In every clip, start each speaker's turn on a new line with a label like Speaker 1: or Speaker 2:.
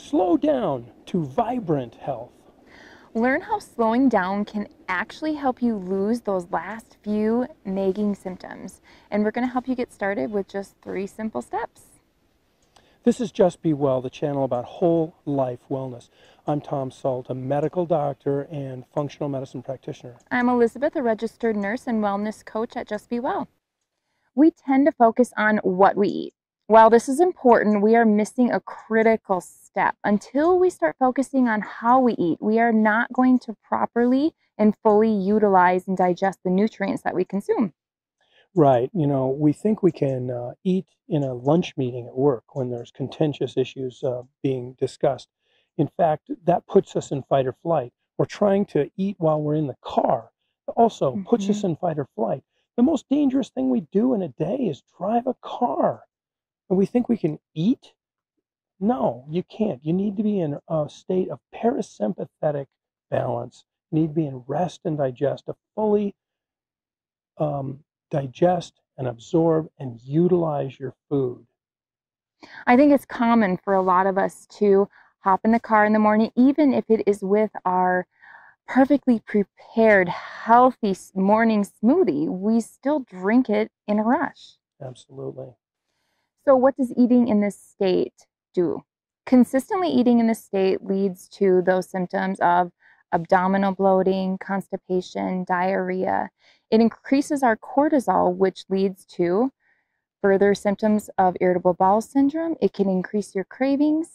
Speaker 1: Slow down to vibrant health.
Speaker 2: Learn how slowing down can actually help you lose those last few nagging symptoms. And we're going to help you get started with just 3 simple steps.
Speaker 1: This is Just Be Well, the channel about whole life wellness. I'm Tom Sult, a medical doctor and functional medicine practitioner.
Speaker 2: I'm Elizabeth, a registered nurse and wellness coach at Just Be Well. We tend to focus on what we eat. While this is important, we are missing a critical step. Until we start focusing on how we eat, we are not going to properly and fully utilize and digest the nutrients that we consume.
Speaker 1: Right, we think we can eat in a lunch meeting at work when there's contentious issues being discussed. In fact, that puts us in fight or flight. We're trying to eat while we're in the car. It also puts us in fight or flight. The most dangerous thing we do in a day is drive a car. And we think we can eat? No, you can't. You need to be in a state of parasympathetic balance. You need to be in rest and digest to fully digest and absorb and utilize your food.
Speaker 2: I think it's common for a lot of us to hop in the car in the morning, even if it is with our perfectly prepared, healthy morning smoothie, we still drink it in a rush.
Speaker 1: Absolutely.
Speaker 2: So what does eating in this state do? Consistently eating in this state leads to those symptoms of abdominal bloating, constipation, diarrhea. It increases our cortisol, which leads to further symptoms of irritable bowel syndrome. It can increase your cravings.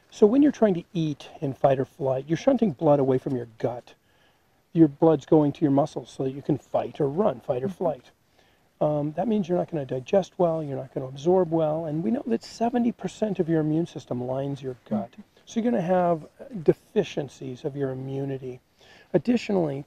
Speaker 1: So when you're trying to eat in fight or flight, you're shunting blood away from your gut. Your blood's going to your muscles so that you can fight or run, fight or flight. That means you're not going to digest well, you're not going to absorb well, and we know that 70% of your immune system lines your gut. So you're going to have deficiencies of your immunity. Additionally,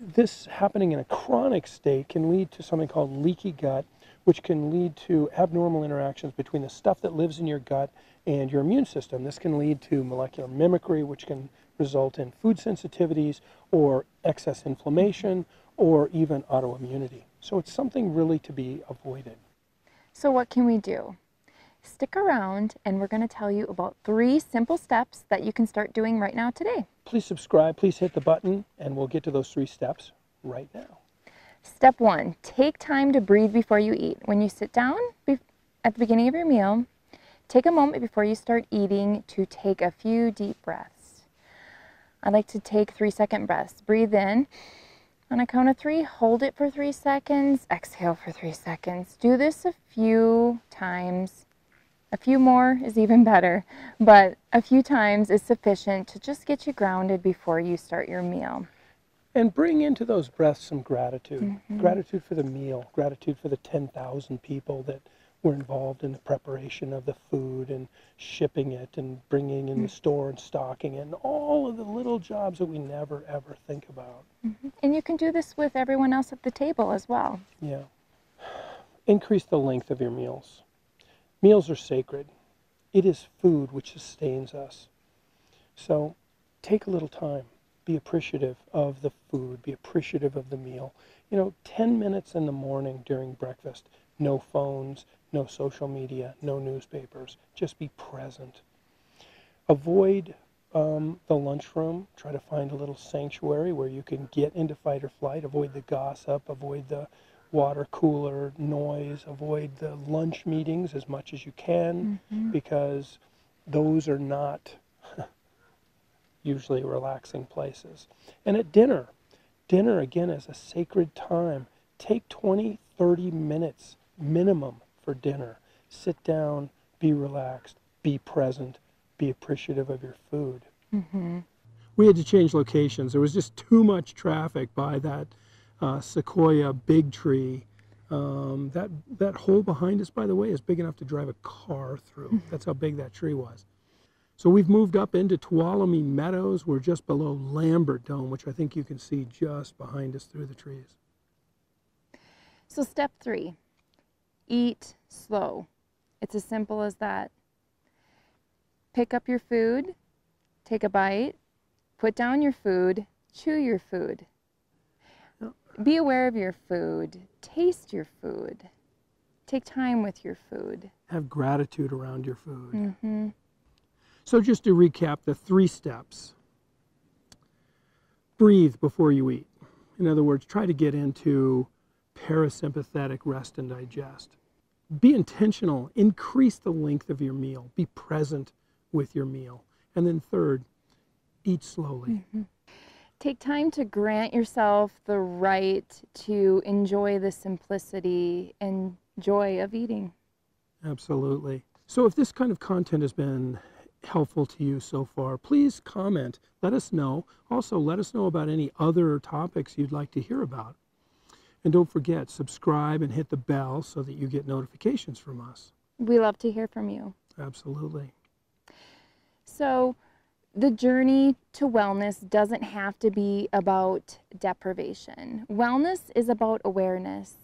Speaker 1: this happening in a chronic state can lead to something called leaky gut, which can lead to abnormal interactions between the stuff that lives in your gut and your immune system. This can lead to molecular mimicry, which can result in food sensitivities or excess inflammation or even autoimmunity. So it's something really to be avoided.
Speaker 2: So what can we do? Stick around and we're going to tell you about 3 simple steps that you can start doing right now today.
Speaker 1: Please subscribe, please hit the button, and we'll get to those 3 steps right now.
Speaker 2: Step 1, take time to breathe before you eat. When you sit down at the beginning of your meal, take a moment before you start eating to take a few deep breaths. I like to take 3-second breaths. Breathe in. On a count of 3, hold it for 3 seconds, exhale for 3 seconds. Do this a few times. A few more is even better, but a few times is sufficient to just get you grounded before you start your meal.
Speaker 1: And bring into those breaths some gratitude. Gratitude for the meal, gratitude for the 10,000 people that were involved in the preparation of the food and shipping it and bringing in the store and stocking it, and all of the little jobs that we never ever think about.
Speaker 2: And you can do this with everyone else at the table as well.
Speaker 1: Yeah. Increase the length of your meals. Meals are sacred. It is food which sustains us. So take a little time. Be appreciative of the food. Be appreciative of the meal. 10 minutes in the morning during breakfast. No phones, no social media, no newspapers. Just be present. Avoid the lunchroom. Try to find a little sanctuary where you can get into fight or flight. Avoid the gossip. Avoid the water cooler noise. Avoid the lunch meetings as much as you can, because those are not usually relaxing places. And at dinner again is a sacred time. Take 20, 30 minutes minimum for dinner. Sit down, be relaxed, be present, be appreciative of your food. We had to change locations. There was just too much traffic by that sequoia big tree. That hole behind us, by the way, is big enough to drive a car through. That's how big that tree was. So we've moved up into Tuolumne Meadows. We're just below Lambert Dome, which I think you can see just behind us through the trees.
Speaker 2: So step 3, eat slow. It's as simple as that. Pick up your food, take a bite, put down your food, chew your food. Be aware of your food. Taste your food. Take time with your food.
Speaker 1: Have gratitude around your food. So just to recap the 3 steps. Breathe before you eat. In other words, try to get into parasympathetic rest and digest. Be intentional. Increase the length of your meal. Be present with your meal. And then third, eat slowly.
Speaker 2: Take time to grant yourself the right to enjoy the simplicity and joy of eating.
Speaker 1: Absolutely. So if this kind of content has been helpful to you so far, please comment. Let us know. Also, let us know about any other topics you'd like to hear about. And don't forget, subscribe and hit the bell so that you get notifications from us.
Speaker 2: We love to hear from you.
Speaker 1: Absolutely.
Speaker 2: So the journey to wellness doesn't have to be about deprivation. Wellness is about awareness.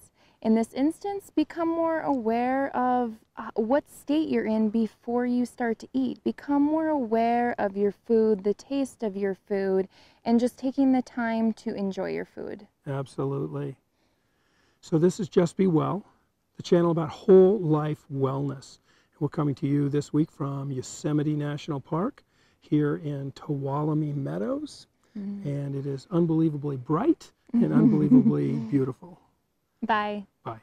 Speaker 2: In this instance, become more aware of what state you're in before you start to eat. Become more aware of your food, the taste of your food, and just taking the time to enjoy your food.
Speaker 1: Absolutely. So this is Just Be Well, the channel about whole life wellness. And we're coming to you this week from Yosemite National Park here in Tuolumne Meadows. And it is unbelievably bright and unbelievably beautiful.
Speaker 2: Bye.
Speaker 1: Bye.